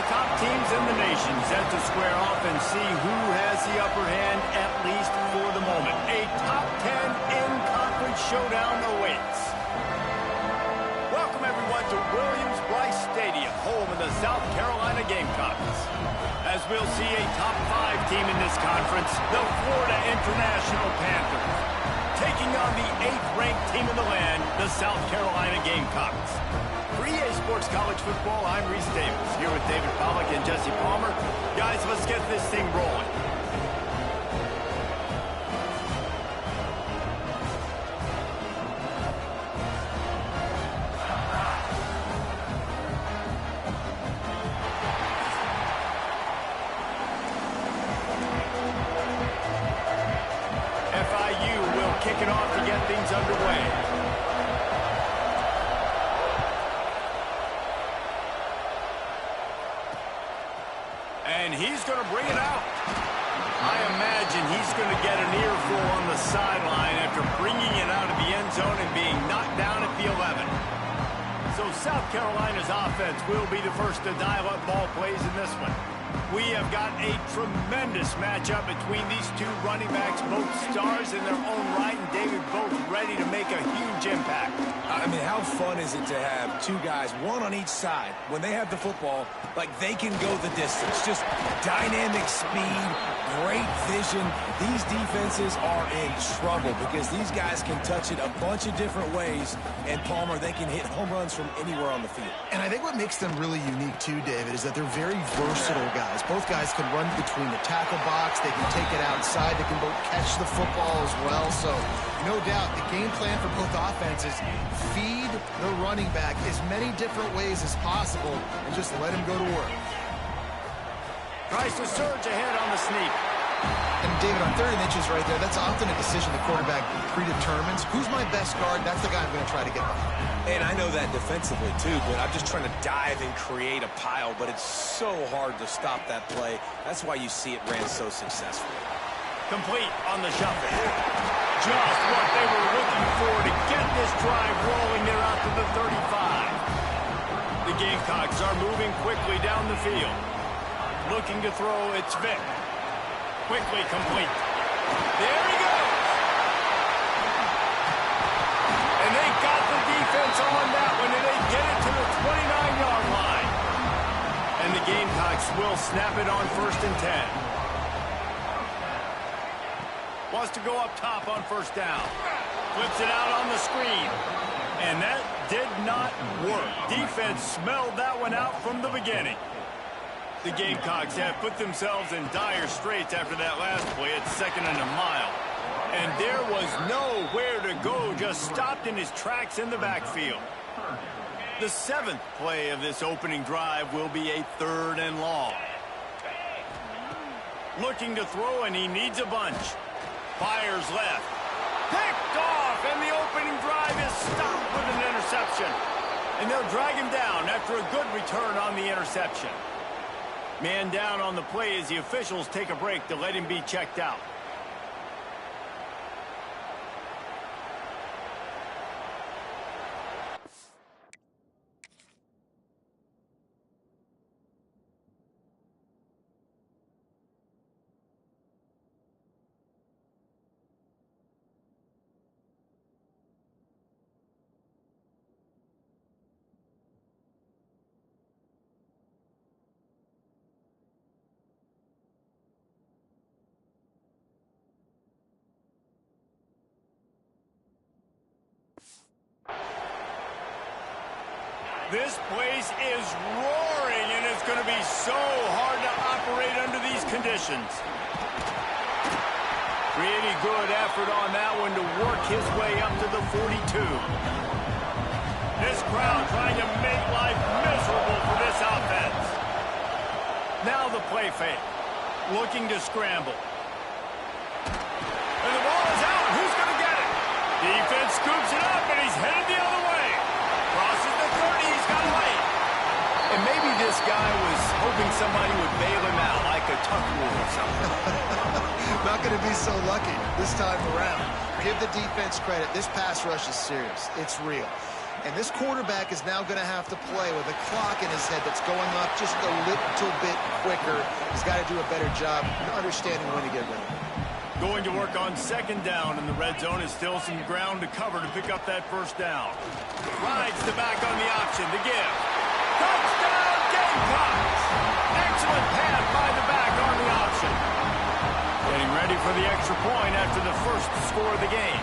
the top teams in the nation set to square off and see who has the upper hand, at least for the moment. A top 10 in-conference showdown awaits. Welcome, everyone, to Williams-Brice Stadium, home of the South Carolina Gamecocks. As we'll see a top 5 team in this conference, the Florida International Panthers, taking on the 8th-ranked team in the land, the South Carolina Gamecocks. For EA Sports College Football, I'm Reese Davis, here with David Pollack and Jesse Palmer. Guys, let's get this thing rolling. FIU will kick it off to get things underway. And he's going to bring it out. I imagine he's going to get an earful on the sideline after bringing it out of the end zone and being knocked down at the 11. So South Carolina's offense will be the first to dial up ball plays in this one. We have got a tremendous matchup between these two running backs, both stars in their own right, and David, both ready to make a huge impact. I mean, how fun is it to have two guys, one on each side, when they have the football, like they can go the distance. Just dynamic speed, great vision. These defenses are in trouble because these guys can touch it a bunch of different ways, and Palmer, they can hit home runs from anywhere on the field. And I think what makes them really unique too, David, is that they're very versatile guys. Both guys can run between the tackle box. They can take it outside. They can both catch the football as well. So, no doubt, the game plan for both offenses, feed the running back as many different ways as possible and just let him go to work. Tries to surge ahead on the sneak. And David, on 3rd and inches right there, that's often a decision the quarterback predetermines. Who's my best guard? That's the guy I'm going to try to get behind. And I know that defensively, too, but I'm just trying to dive and create a pile, but it's so hard to stop that play. That's why you see it ran so successfully. Complete on the shuffle. Just what they were looking for to get this drive rolling. They're out to the 35. The Gamecocks are moving quickly down the field. Looking to throw, it's Vick. Quickly complete. There he goes. And they got the defense on that one, and they get it to the 29-yard line. And the Gamecocks will snap it on 1st and 10. Wants to go up top on 1st down. Flips it out on the screen. And that did not work. Defense smelled that one out from the beginning. The Gamecocks have put themselves in dire straits after that last play at 2nd and a mile. And there was nowhere to go, just stopped in his tracks in the backfield. The 7th play of this opening drive will be a 3rd and long. Looking to throw, and he needs a bunch. Fires left. Picked off, and the opening drive is stopped with an interception. And they'll drag him down after a good return on the interception. Man down on the play as the officials take a break to let him be checked out. This place is roaring, and it's going to be so hard to operate under these conditions. Pretty good effort on that one to work his way up to the 42. This crowd trying to make life miserable for this offense. Now the play fake. Looking to scramble. And the ball is out. Who's going to get it? Defense scoops it up, and he's headed the other way. Crosses the 30, he's got to wait. And maybe this guy was hoping somebody would bail him out, like a tuck rule or something. Not going to be so lucky this time around. Give the defense credit. This pass rush is serious. It's real. And this quarterback is now going to have to play with a clock in his head that's going up just a little bit quicker. He's got to do a better job understanding when to get rid of it. Going to work on second down in the red zone is still some ground to cover to pick up that first down. Rides the back on the option to give. Touchdown Gamecocks! Excellent pass by the back on the option. Getting ready for the extra point after the first score of the game.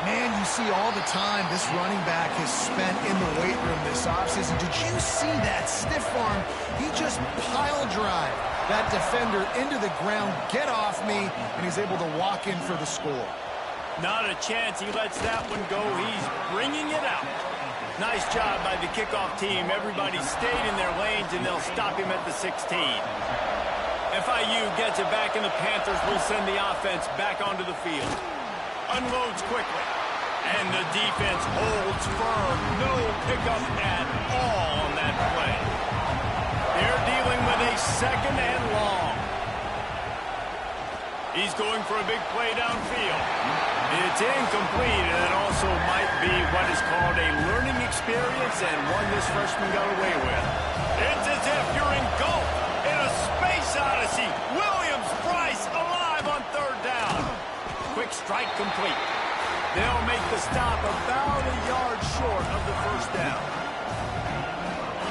Man, you see all the time this running back has spent in the weight room this offseason. Did you see that stiff arm? He just pile drive that defender into the ground, get off me, and he's able to walk in for the score. Not a chance he lets that one go. He's bringing it out. Nice job by the kickoff team. Everybody stayed in their lanes, and they'll stop him at the 16. FIU gets it back, and the Panthers will send the offense back onto the field. Unloads quickly, and the defense holds firm. No pickup at all on that play. They're dealing with a second and long. He's going for a big play downfield. It's incomplete, and it also might be what is called a learning experience, and one this freshman got away with. It's as if you're engulfed in a space odyssey. Williams-Brice alive on third down. Quick strike complete. They'll make the stop about a yard short of the first down.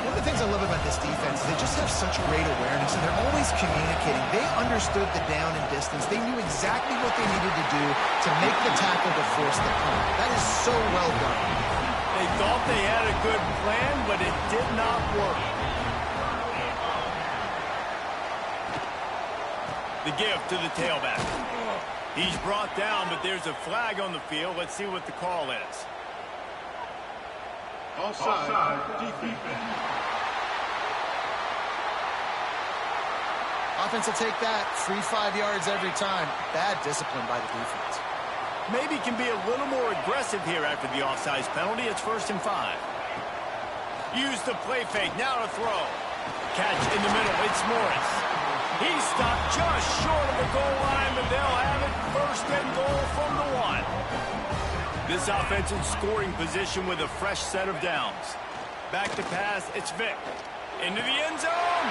One of the things I love about this defense is they just have such great awareness, and they're always communicating. They understood the down and distance. They knew exactly what they needed to do to make the tackle to force the punt. That is so well done. They thought they had a good plan, but it did not work. The give to the tailback. He's brought down, but there's a flag on the field. Let's see what the call is. Offside, defense. Offense will take that. Free 5 yards every time. Bad discipline by the defense. Maybe can be a little more aggressive here after the offsides penalty. It's 1st and 5. Use the play fake. Now to throw. Catch in the middle. It's Morris. He's stopped just short of the goal line, but they'll have it 1st and goal from the 1. This offense in scoring position with a fresh set of downs. Back to pass. It's Vick. Into the end zone.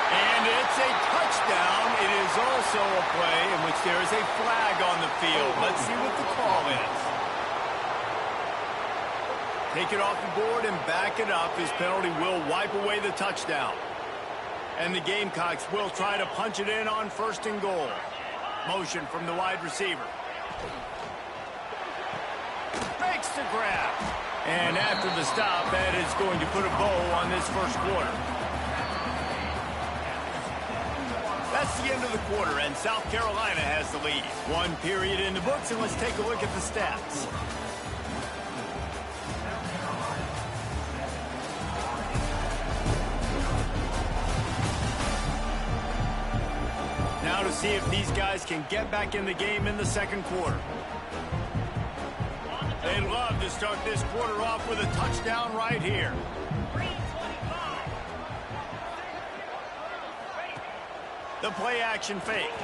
And it's a touchdown. It is also a play in which there is a flag on the field. Let's see what the call is. Take it off the board and back it up. His penalty will wipe away the touchdown. And the Gamecocks will try to punch it in on 1st and goal. Motion from the wide receiver. Makes the grab. And after the stop, that is going to put a bow on this first quarter. That's the end of the quarter, and South Carolina has the lead. 1 period in the books, and let's take a look at the stats. Now to see if these guys can get back in the game in the second quarter. They'd love to start this quarter off with a touchdown right here. The play action fake.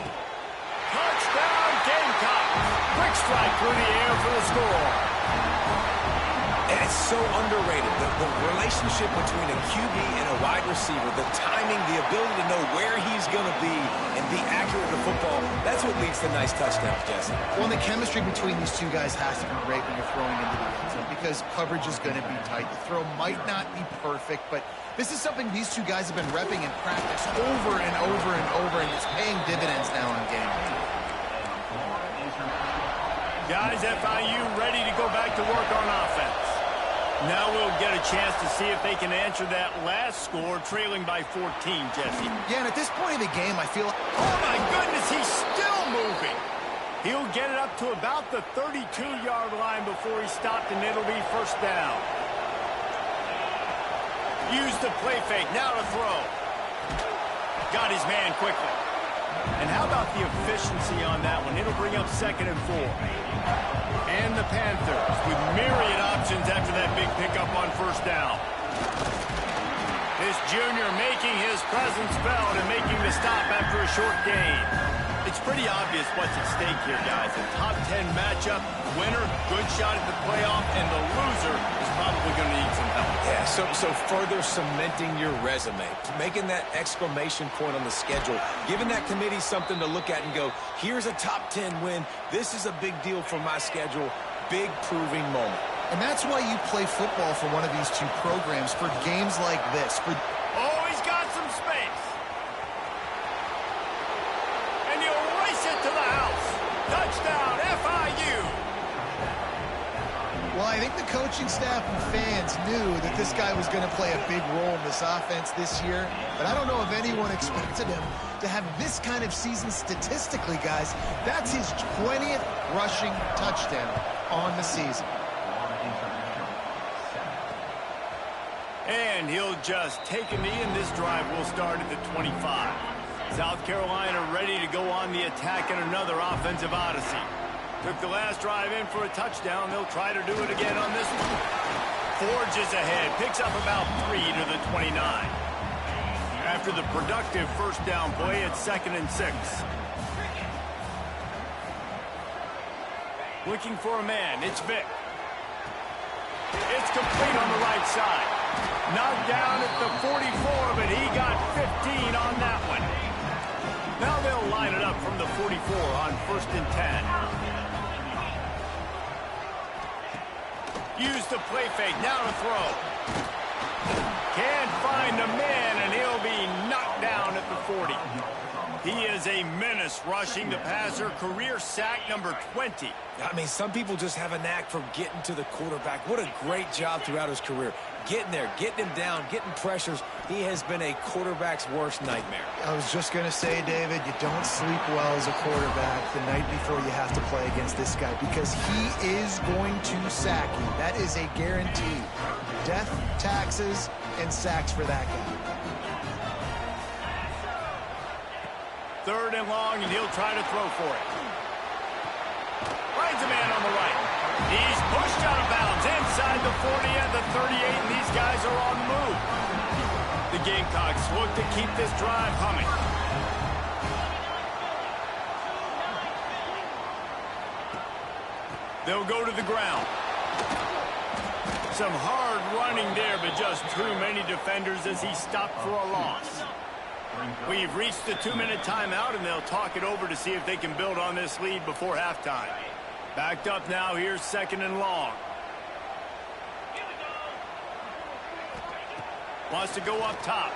Touchdown Gamecocks. Quick strike through the air for the score. And it's so underrated. The relationship between a QB and a wide receiver, the timing, the ability to know where he's going to be and be accurate with the football, that's what leads to nice touchdowns, Jesse. Well, the chemistry between these two guys has to be great when you're throwing into the end zone because coverage is going to be tight. The throw might not be perfect, but this is something these two guys have been repping in practice over and over and over, and it's paying dividends now in game. Guys, FIU ready to go back to work on offense. Now we'll get a chance to see if they can answer that last score, trailing by 14, Jesse. Yeah, and at this point in the game, I feel like... Oh, my goodness, he's still moving. He'll get it up to about the 32-yard line before he stopped, and it'll be 1st down. Use the play fake. Now to throw. Got his man quickly. And how about the efficiency on that one? It'll bring up 2nd and 4. And the Panthers with myriad options after that big pickup on 1st down. This junior making his presence felt and making the stop after a short gain. It's pretty obvious what's at stake here, guys. A top 10 matchup, winner, good shot at the playoff, and the loser is probably going to need some help. Yeah, so further cementing your resume, making that exclamation point on the schedule, giving that committee something to look at and go, here's a top 10 win. This is a big deal for my schedule. Big proving moment. And that's why you play football for one of these two programs, for games like this. Oh, he's got some space. And he'll race it to the house. Touchdown, FIU. Well, I think the coaching staff and fans knew that this guy was going to play a big role in this offense this year, but I don't know if anyone expected him to have this kind of season statistically, guys. That's his 20th rushing touchdown on the season. And he'll just take a knee, and this drive will start at the 25. South Carolina ready to go on the attack in another offensive odyssey. Took the last drive in for a touchdown. They'll try to do it again on this one. Forges ahead, picks up about 3 to the 29. After the productive first down play, it's 2nd and 6. Looking for a man, it's Vick. It's complete on the right side. Knocked down at the 44, but he got 15 on that one. Now they'll line it up from the 44 on 1st and 10. Use the play fake, now to throw. Can't find a man, and he'll be knocked down at the 40. He is a menace rushing the passer, career sack number 20. I mean, some people just have a knack for getting to the quarterback. What a great job throughout his career. Getting there, getting him down, getting pressures. He has been a quarterback's worst nightmare. I was just going to say, David, you don't sleep well as a quarterback the night before you have to play against this guy, because he is going to sack you. That is a guarantee. Death, taxes, and sacks for that guy. 3rd and long, and he'll try to throw for it. Finds a man on the right. He's pushed out of bounds inside the 40 and the 38, and these guys are on the move. The Gamecocks look to keep this drive humming. They'll go to the ground. Some hard running there, but just too many defenders as he stopped for a loss. We've reached the 2-minute timeout, and they'll talk it over to see if they can build on this lead before halftime. Backed up now, here's 2nd and long. Wants to go up top.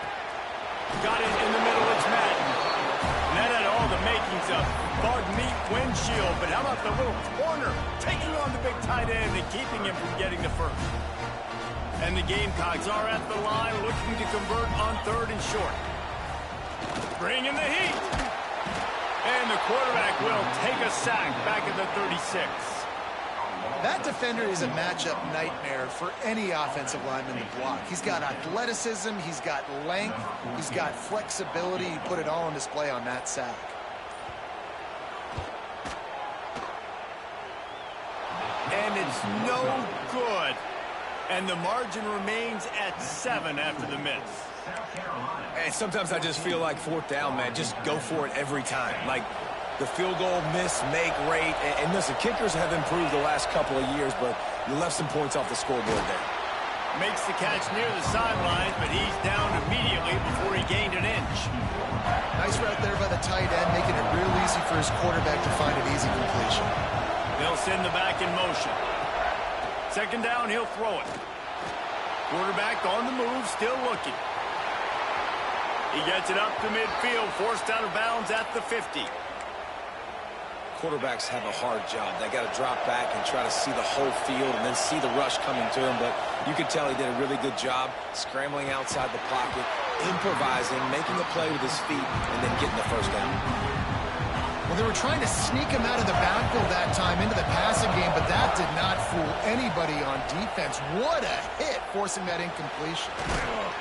Got it in the middle, it's Madden. And that had all the makings of bug meat windshield, but how about the little corner taking on the big tight end and keeping him from getting the first? And the Gamecocks are at the line looking to convert on 3rd and short. Bringing the heat. And the quarterback will take a sack back at the 36. That defender is a matchup nightmare for any offensive lineman to block. He's got athleticism, he's got length, he's got flexibility. He put it all on display on that sack. And it's no good. And the margin remains at 7 after the miss. And sometimes I just feel like 4th down, man. Just go for it every time. Like the field goal miss, make rate. And listen, kickers have improved the last couple of years, but you left some points off the scoreboard there. Makes the catch near the sidelines, but he's down immediately before he gained an inch. Nice route there by the tight end, making it real easy for his quarterback to find an easy completion. They'll send the back in motion. 2nd down, he'll throw it. Quarterback on the move, still looking. He gets it up to midfield, forced out of bounds at the 50. Quarterbacks have a hard job. They got to drop back and try to see the whole field and then see the rush coming to him. But you could tell he did a really good job scrambling outside the pocket, improvising, making a play with his feet, and then getting the first down. Well, they were trying to sneak him out of the backfield that time into the passing game, but that did not fool anybody on defense. What a hit, forcing that incompletion.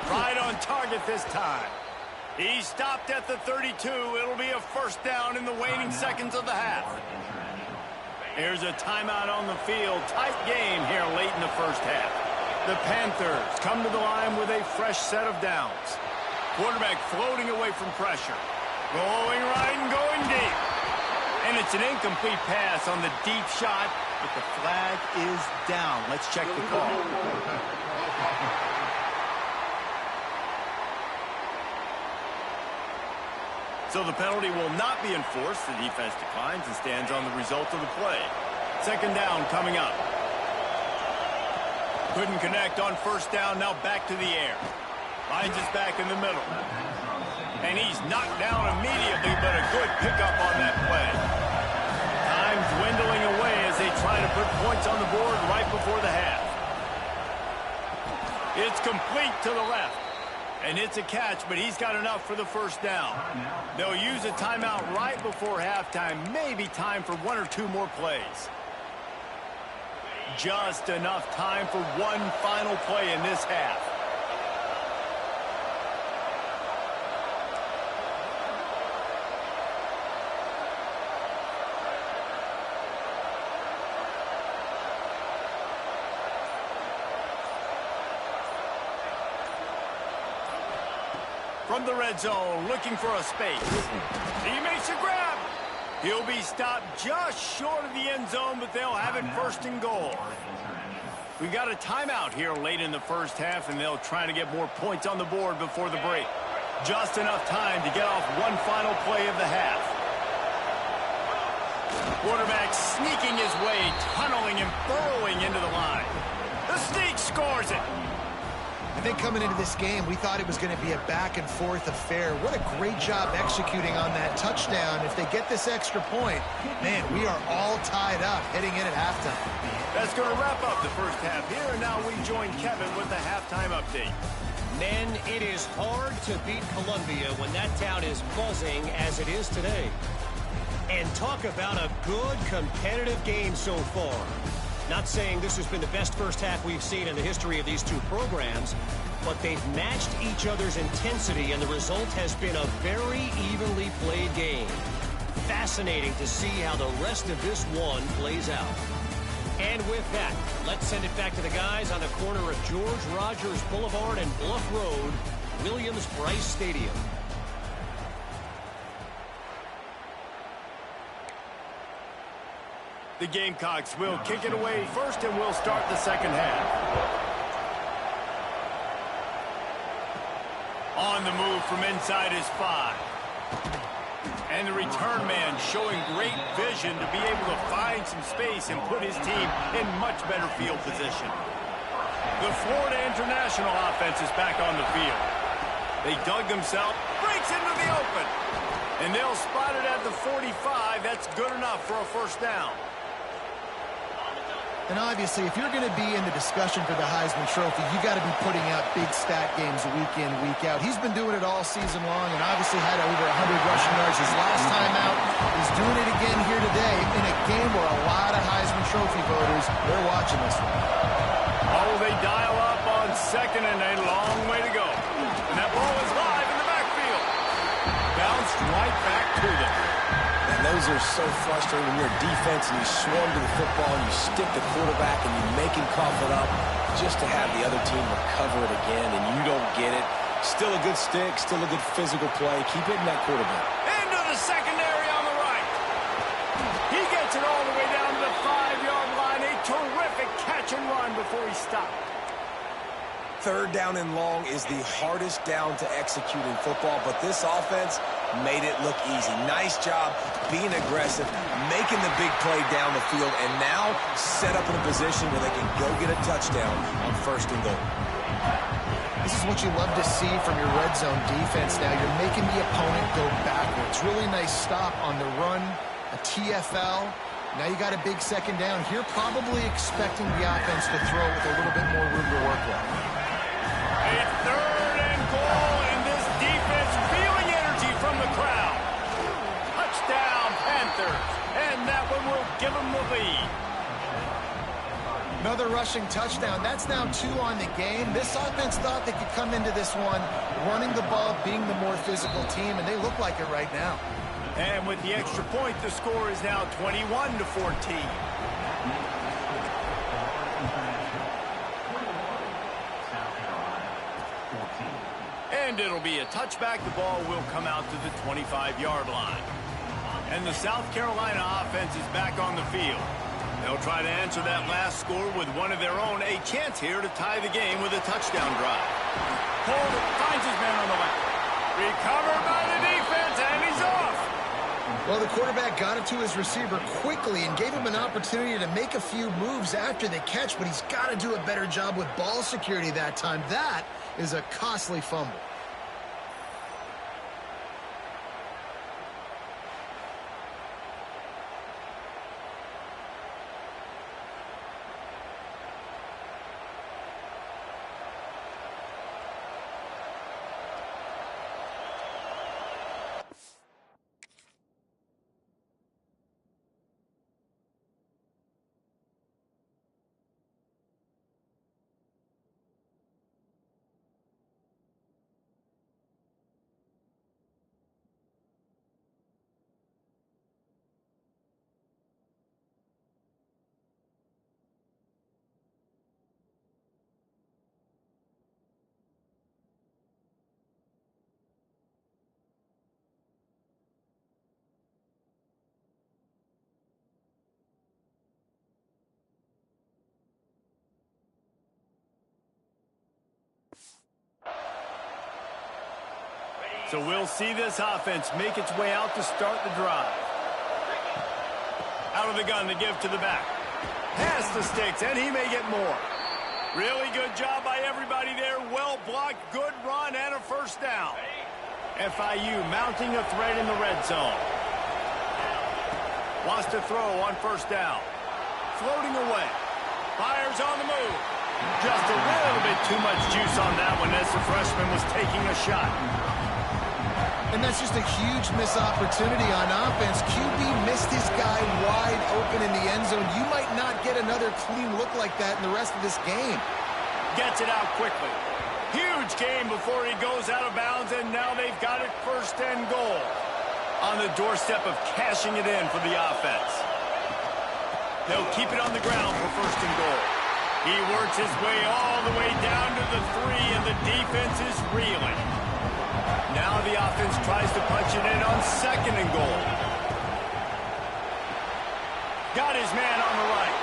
Right on target this time. He stopped at the 32. It'll be a first down in the waning seconds of the half. Here's a timeout on the field. Tight game here late in the first half. The Panthers come to the line with a fresh set of downs. Quarterback floating away from pressure. Going right and going deep. And it's an incomplete pass on the deep shot, but the flag is down. Let's check the call. So the penalty will not be enforced. The defense declines and stands on the result of the play. Second down coming up. Couldn't connect on first down. Now back to the air. Finds us back in the middle. And he's knocked down immediately, but a good pickup on that play. Time dwindling away as they try to put points on the board right before the half. It's complete to the left. And it's a catch, but he's got enough for the first down. They'll use a timeout right before halftime. Maybe time for one or two more plays. Just enough time for one final play in this half. From the red zone, looking for a space. He makes a grab. He'll be stopped just short of the end zone, but they'll have it first and goal. We got a timeout here late in the first half, and they'll try to get more points on the board before the break. Just enough time to get off one final play of the half. Quarterback sneaking his way, tunneling and burrowing into the line. The sneak scores it. I think coming into this game, we thought it was going to be a back-and-forth affair. What a great job executing on that touchdown. If they get this extra point, man, we are all tied up heading in at halftime. That's going to wrap up the first half here, and now we join Kevin with the halftime update. Men, it is hard to beat Columbia when that town is buzzing as it is today. And talk about a good competitive game so far. Not saying this has been the best first half we've seen in the history of these two programs, but they've matched each other's intensity, and the result has been a very evenly played game. Fascinating to see how the rest of this one plays out. And with that, let's send it back to the guys on the corner of George Rogers Boulevard and Bluff Road, Williams-Brice Stadium. The Gamecocks will kick it away first, and we'll start the second half. On the move from inside his 5. And the return man showing great vision to be able to find some space and put his team in much better field position. The Florida International offense is back on the field. They dug themselves, breaks into the open. And they'll spot it at the 45. That's good enough for a first down. And obviously, if you're going to be in the discussion for the Heisman Trophy, you got to be putting out big stat games week in, week out. He's been doing it all season long and obviously had over 100 rushing yards his last time out. He's doing it again here today in a game where a lot of Heisman Trophy voters, they're watching this one. Oh, they dial up on second and a long way to go. And that ball is live in the backfield. Bounced right back to them. And those are so frustrating when you're a defense and you swarm to the football and you stick the quarterback and you make him cough it up just to have the other team recover it again and you don't get it. Still a good stick, still a good physical play. Keep hitting that quarterback. Into the secondary on the right. He gets it all the way down to the 5-yard line. A terrific catch and run before he stopped. Third down and long is the hardest down to execute in football, but this offense made it look easy. Nice job being aggressive, making the big play down the field, and now set up in a position where they can go get a touchdown on first and goal. This is what you love to see from your red zone defense now. You're making the opponent go backwards. Really nice stop on the run, a TFL. Now you got a big second down. Here probably expecting the offense to throw with a little bit more room to work with. A third and goal, and this defense feeling energy from the crowd. Touchdown, Panthers. And that one will give them the lead. Another rushing touchdown. That's now 2 on the game. This offense thought they could come into this one running the ball, being the more physical team, and they look like it right now. And with the extra point, the score is now 21-14. And it'll be a touchback. The ball will come out to the 25-yard line. And the South Carolina offense is back on the field. They'll try to answer that last score with one of their own. A chance here to tie the game with a touchdown drive. Hold it, finds his man on the left. Recovered by the defense, and he's off. Well, the quarterback got it to his receiver quickly and gave him an opportunity to make a few moves after the catch, but he's got to do a better job with ball security that time. That is a costly fumble. So we'll see this offense make its way out to start the drive. Out of the gun to give to the back. Pass the sticks, and he may get more. Really good job by everybody there. Well blocked, good run, and a first down. FIU mounting a threat in the red zone. Wants to throw on first down. Floating away. Fires on the move. Just a little bit too much juice on that one as the freshman was taking a shot. And that's just a huge missed opportunity on offense. QB missed his guy wide open in the end zone. You might not get another clean look like that in the rest of this game. Gets it out quickly. Huge game before he goes out of bounds, and now they've got it first and goal. On the doorstep of cashing it in for the offense. They'll keep it on the ground for first and goal. He works his way all the way down to the 3, and the defense is reeling. Now the offense tries to punch it in on second and goal. Got his man on the right.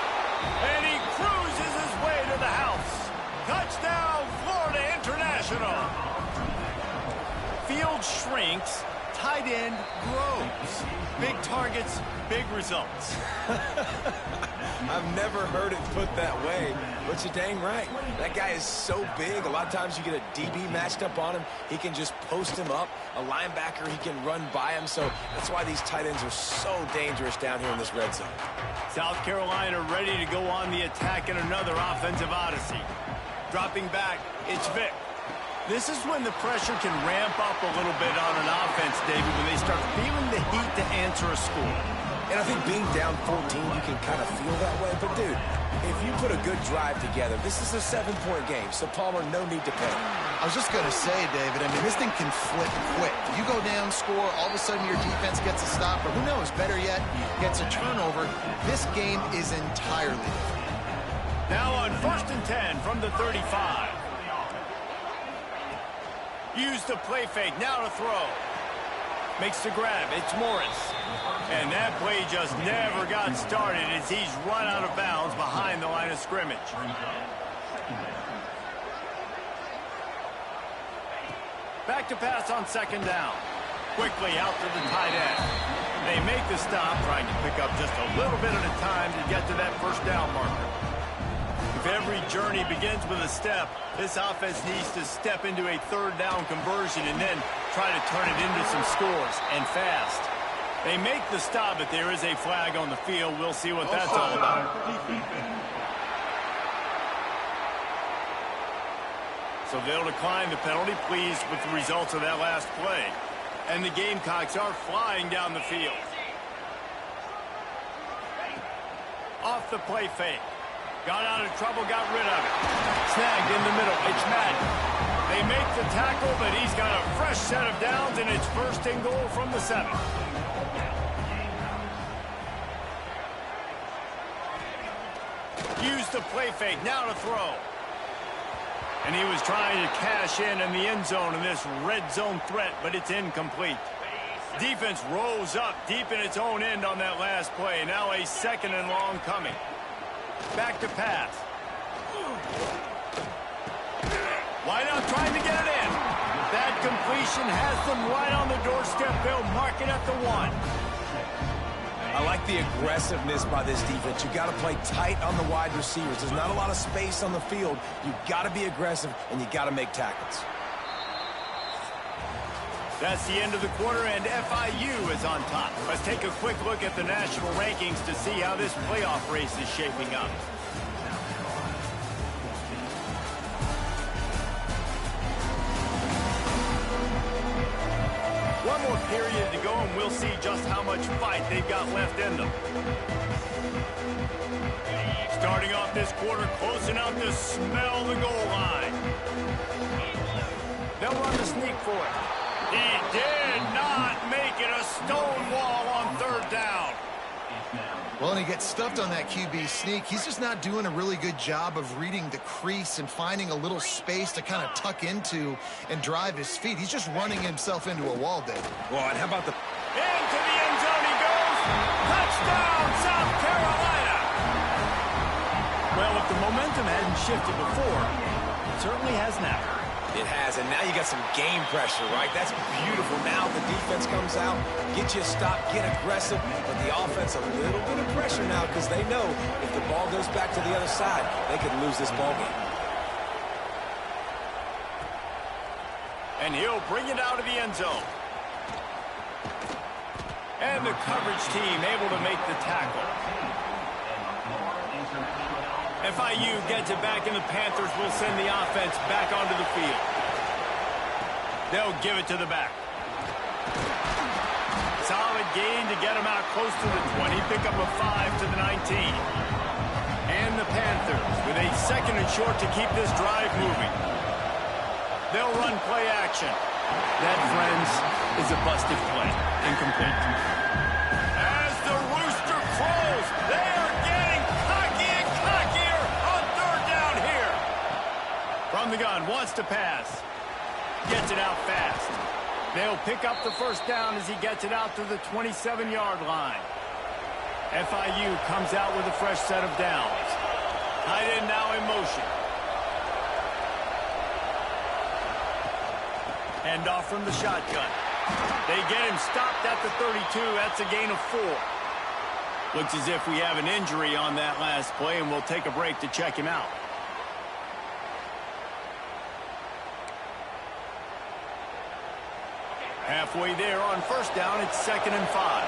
And he cruises his way to the house. Touchdown, Florida International. Field shrinks, tight end grows. Big targets, big results. I've never heard it put that way, but you're dang right. That guy is so big. A lot of times you get a DB matched up on him. He can just post him up. A linebacker, he can run by him. So that's why these tight ends are so dangerous down here in this red zone. South Carolina ready to go on the attack in another offensive odyssey. Dropping back, it's Vic. This is when the pressure can ramp up a little bit on an offense, David, when they start feeling the heat to answer a score. And I think being down 14, you can kind of feel that way. But, dude, if you put a good drive together, this is a 7-point game. So, Palmer, no need to panic. I was just going to say, David, I mean, this thing can flip quick. You go down, score, all of a sudden your defense gets a stop, or who knows, better yet, gets a turnover. This game is entirely different. Now on first and 10 from the 35. Use the play fake, now to throw. Makes the grab, it's Morris. And that play just never got started as he's run out of bounds behind the line of scrimmage. Back to pass on second down. Quickly out to the tight end. They make the stop, trying to pick up just a little bit at a time to get to that first down marker. If every journey begins with a step, this offense needs to step into a third down conversion and then try to turn it into some scores, and fast. They make the stop, but there is a flag on the field. We'll see what that's all about. So they'll decline the penalty, pleased with the results of that last play. And the Gamecocks are flying down the field. Off the play fake. Got out of trouble, got rid of it. Snagged in the middle. It's Madden. They make the tackle, but he's got a fresh set of downs, and it's first and goal from the 7. Use the play fake, now to throw. And he was trying to cash in the end zone in this red zone threat, but it's incomplete. Defense rose up deep in its own end on that last play. Now a 2nd and long coming. Back to pass. Wide out trying to get it in. That completion has them right on the doorstep. They'll mark it at the 1. I like the aggressiveness by this defense. You got to play tight on the wide receivers. There's not a lot of space on the field. You got to be aggressive, and you got to make tackles. That's the end of the quarter, and FIU is on top. Let's take a quick look at the national rankings to see how this playoff race is shaping up. One more period to go, and we'll see just how much fight they've got left in them. Starting off this quarter, close enough to smell the goal line. They'll run the sneak for it. He did not make it a stone wall on 3rd down. Well, and he gets stuffed on that QB sneak. He's just not doing a really good job of reading the crease and finding a little space to kind of tuck into and drive his feet. He's just running himself into a wall, David. Well, and how about the... Into the end zone he goes. Touchdown, South Carolina. Well, if the momentum hadn't shifted before, it certainly has now. It has, and now you got some game pressure, right? That's beautiful. Now the defense comes out, get you a stop, get aggressive, but the offense a little bit of pressure now because they know if the ball goes back to the other side, they could lose this ball game. And he'll bring it out of the end zone. And the coverage team able to make the tackle. FIU gets it back, and the Panthers will send the offense back onto the field. They'll give it to the back. Solid gain to get him out close to the 20. Pick up a 5 to the 19. And the Panthers with a 2nd and short to keep this drive moving. They'll run play action. That, friends, is a busted play. Incomplete. As the rooster crows, they are getting cocky and cockier on 3rd down here. From the gun, wants to pass. Gets it out fast. They'll pick up the 1st down as he gets it out to the 27-yard line. FIU comes out with a fresh set of downs. Tight end now in motion. Hand off from the shotgun. They get him stopped at the 32. That's a gain of 4. Looks as if we have an injury on that last play, and we'll take a break to check him out. Halfway there on 1st down, it's 2nd and 5.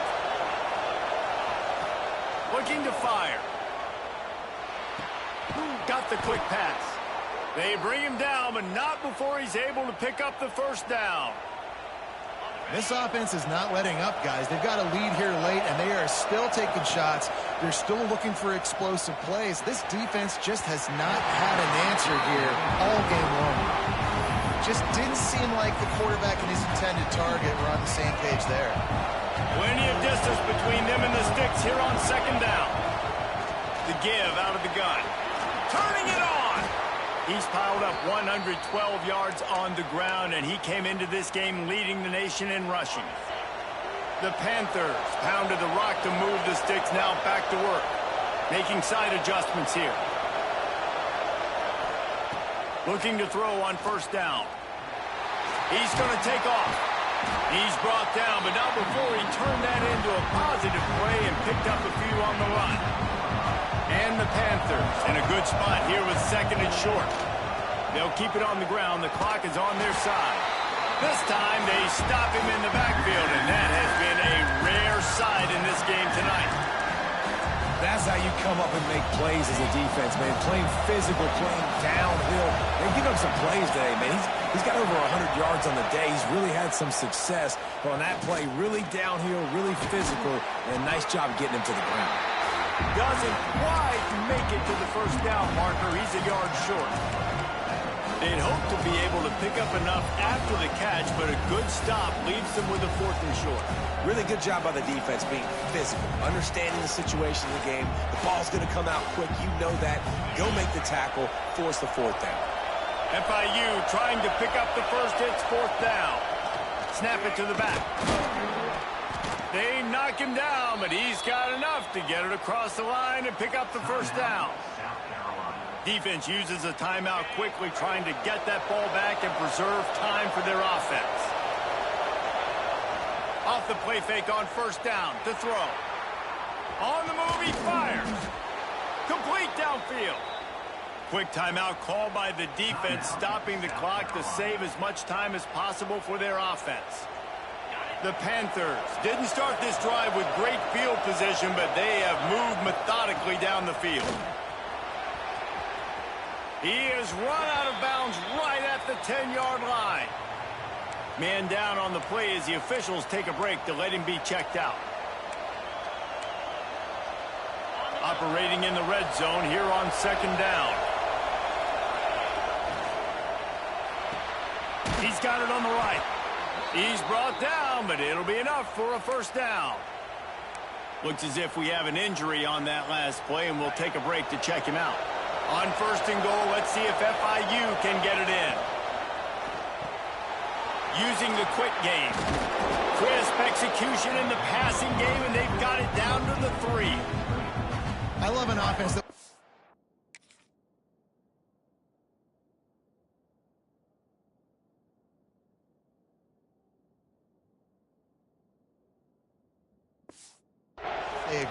Looking to fire. Got the quick pass. They bring him down, but not before he's able to pick up the 1st down. This offense is not letting up, guys. They've got a lead here late, and they are still taking shots. They're still looking for explosive plays. This defense just has not had an answer here all game long. Just didn't seem like the quarterback and his intended target were on the same page there. Plenty of distance between them and the sticks here on 2nd down. The give out of the gun. Turning it on. He's piled up 112 yards on the ground, and he came into this game leading the nation in rushing. The Panthers pounded the rock to move the sticks, now back to work. Making side adjustments here. Looking to throw on 1st down. He's going to take off. He's brought down, but not before he turned that into a positive play and picked up a few on the run. And the Panthers in a good spot here with 2nd and short. They'll keep it on the ground. The clock is on their side. This time they stop him in the backfield, and that has been a rare sight in this game tonight. That's how you come up and make plays as a defense, man. Playing physical, playing downhill. They give him some plays today, man. He's got over 100 yards on the day. He's really had some success on that play. Really downhill, really physical, and a nice job getting him to the ground. Doesn't quite make it to the 1st down marker. He's a yard short. They'd hope to be able to pick up enough after the catch, but a good stop leaves them with a 4th and short. Really good job by the defense being physical, understanding the situation in the game. The ball's going to come out quick. You know that. Go make the tackle, force the 4th down. FIU trying to pick up the 1st. It's 4th down. Snap it to the back. They knock him down, but he's got enough to get it across the line and pick up the first down. Defense uses a timeout quickly, trying to get that ball back and preserve time for their offense. Off the play fake on first down to throw. On the move, he fires. Complete downfield. Quick timeout called by the defense, stopping the clock to save as much time as possible for their offense. The Panthers didn't start this drive with great field position, but they have moved methodically down the field. He is run out of bounds right at the 10-yard line. Man down on the play as the officials take a break to let him be checked out. Operating in the red zone here on second down. He's got it on the right. He's brought down, but it'll be enough for a first down. Looks as if we have an injury on that last play, and we'll take a break to check him out. On first and goal, let's see if FIU can get it in. Using the quick game. Crisp execution in the passing game, and they've got it down to the 3. I love an offense that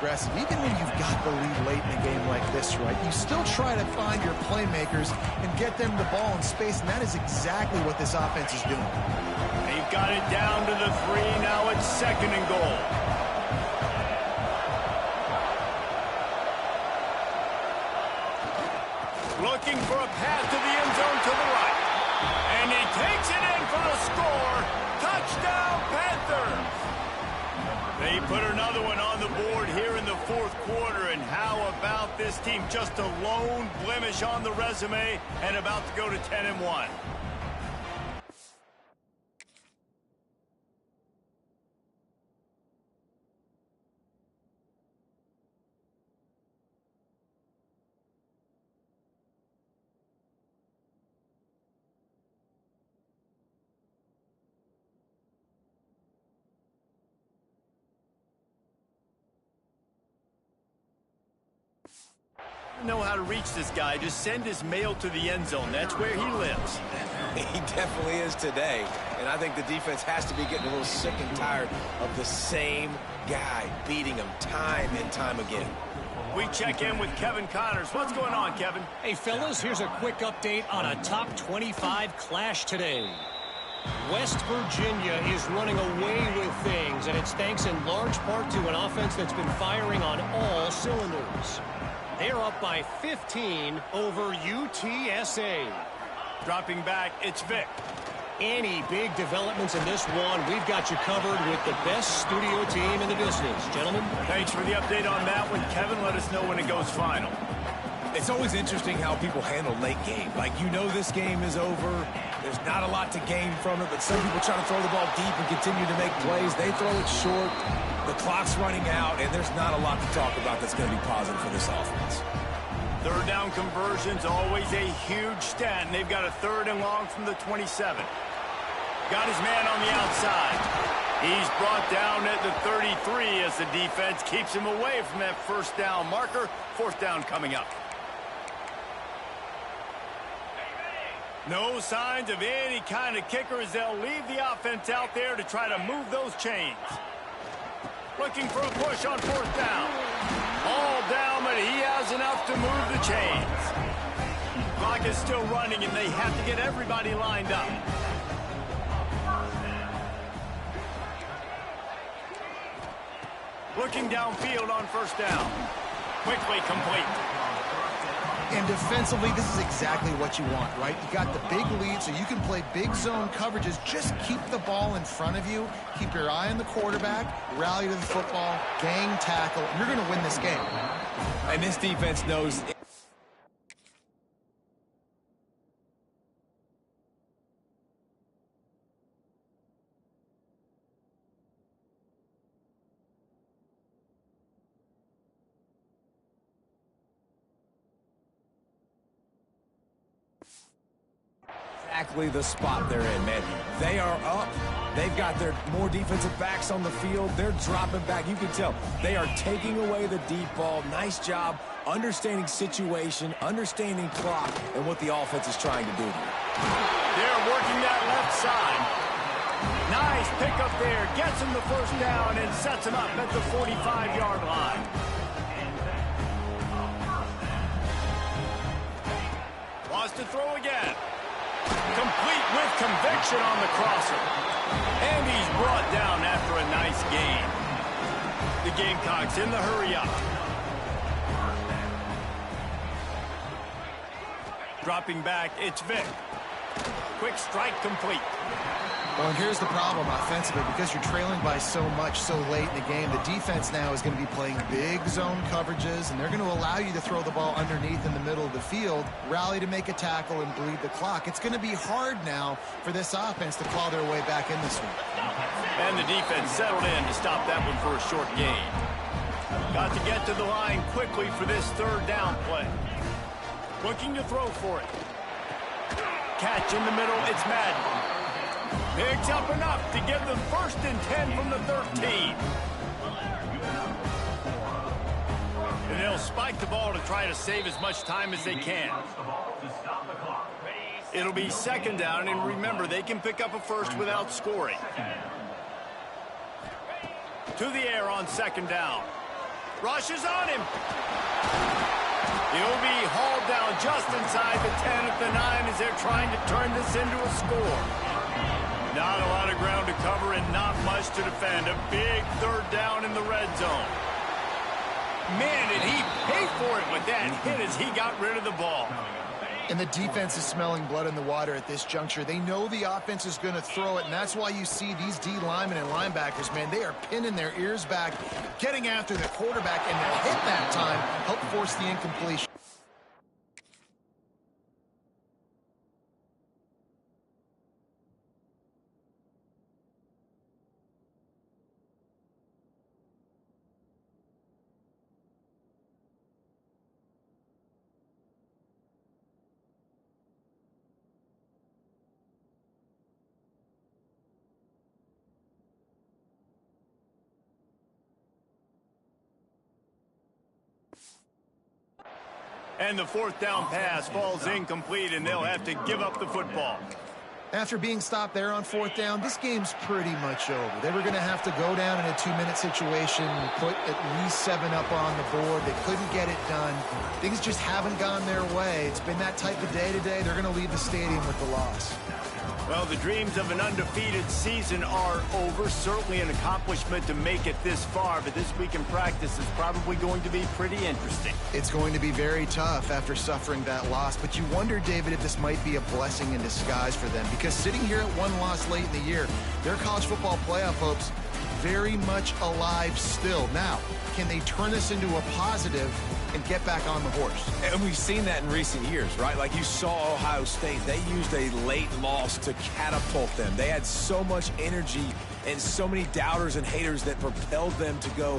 aggressive. Even when you've got the lead late in a game like this, right, you still try to find your playmakers and get them the ball in space, and that is exactly what this offense is doing. They've got it down to the 3. Now it's second and goal. Looking for a path to the end zone to the right. And he takes it in for the score. Touchdown, Panthers! They put another one on the board here in the fourth quarter. And how about this team? Just a lone blemish on the resume and about to go to 10-1. Know how to reach this guy. Just send his mail to the end zone. That's where he lives. He definitely is today. And I think the defense has to be getting a little sick and tired of the same guy beating him time and time again. We check in with Kevin Connors. What's going on, Kevin? Hey, fellas, here's a quick update on a top 25 clash today. West Virginia is running away with things, and it's thanks in large part to an offense that's been firing on all cylinders. They're up by 15 over UTSA. Dropping back, it's Vic. Any big developments in this one, we've got you covered with the best studio team in the business. Gentlemen? Thanks for the update on that one. Kevin, let us know when it goes final. It's always interesting how people handle late game. Like, you know this game is over. There's not a lot to gain from it, but some people try to throw the ball deep and continue to make plays. They throw it short. The clock's running out, and there's not a lot to talk about that's going to be positive for this offense. Third down conversion's always a huge stat, and they've got a third and long from the 27. Got his man on the outside. He's brought down at the 33 as the defense keeps him away from that first down marker. Fourth down coming up. No signs of any kind of kicker as they'll leave the offense out there to try to move those chains. Looking for a push on fourth down. All down, but he has enough to move the chains. Clock is still running, and they have to get everybody lined up. Looking downfield on first down. Quickly complete. And defensively, this is exactly what you want, right? You got the big lead, so you can play big zone coverages. Just keep the ball in front of you. Keep your eye on the quarterback. Rally to the football. Gang tackle. You're going to win this game. And this defense knows... exactly the spot they're in, man. They are up. They've got their more defensive backs on the field. They're dropping back. You can tell they are taking away the deep ball. Nice job understanding situation, understanding clock, and what the offense is trying to do here. They're working that left side. Nice pickup there. Gets him the first down and sets him up at the 45-yard line. Wants to throw again. Complete with conviction on the crosser. And he's brought down after a nice gain. The Gamecocks in the hurry up. Dropping back, it's Vic. Quick strike complete. Well, and here's the problem offensively. Because you're trailing by so much so late in the game, the defense now is going to be playing big zone coverages, and they're going to allow you to throw the ball underneath in the middle of the field, rally to make a tackle, and bleed the clock. It's going to be hard now for this offense to claw their way back in this one. And the defense settled in to stop that one for a short gain. Got to get to the line quickly for this third down play. Looking to throw for it. Catch in the middle, it's Madden. Picks up enough to give them 1st and 10 from the 13. And they'll spike the ball to try to save as much time as they can. It'll be 2nd down, and remember, they can pick up a first without scoring. To the air on 2nd down. Rushes on him. He'll be hauled down just inside the 10 at the 9 as they're trying to turn this into a score. Not a lot of ground to cover and not much to defend. A big 3rd down in the red zone. Man, did he pay for it with that hit as he got rid of the ball. And the defense is smelling blood in the water at this juncture. They know the offense is going to throw it, and that's why you see these D linemen and linebackers, man, they are pinning their ears back, getting after the quarterback, and the hit that time helped force the incompletion. And the 4th down pass falls incomplete, and they'll have to give up the football. After being stopped there on 4th down, this game's pretty much over. They were going to have to go down in a 2-minute situation, put at least 7 up on the board. They couldn't get it done. Things just haven't gone their way. It's been that type of day today. They're going to leave the stadium with the loss. Well, the dreams of an undefeated season are over. Certainly an accomplishment to make it this far, but this week in practice is probably going to be pretty interesting. It's going to be very tough after suffering that loss, but you wonder, David, if this might be a blessing in disguise for them, because sitting here at 1 loss late in the year, their college football playoff hopes very much alive still. Now, can they turn this into a positive and get back on the horse? And we've seen that in recent years, right? Like you saw Ohio State. They used a late loss to catapult them. They had so much energy and so many doubters and haters that propelled them to go